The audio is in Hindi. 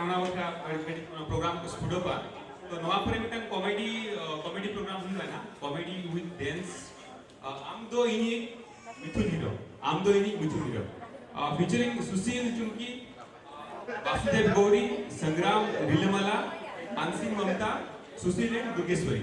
प्रोग्राम को स्टूडियो तो नवा पर मिटन कॉमेडी प्रोग्राम हुई ना कॉमेडी विथ डांस आम दो इनी मिथुन हीरो फीचरिंग सुशील चुमकी वासुदेव गौरी संग्राम रिलमला मानसिंह ममता सुशील एंड दुर्गेश्वरी